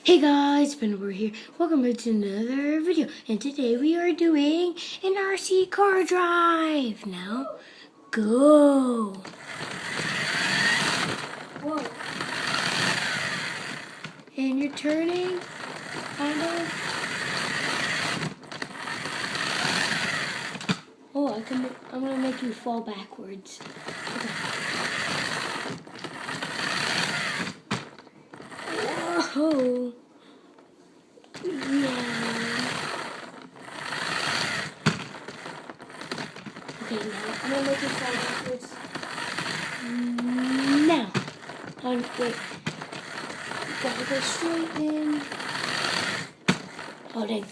Hey guys, Benwer here. Welcome back to another video. And today we are doing an RC car drive. Now, go. Whoa. And you're turning, kind of. Oh, I'm gonna make you fall backwards. Okay. Whoa. Yeah. Okay, now I'm gonna make it fall backwards. Now, wait. Gotta go straight in. Oh, dang.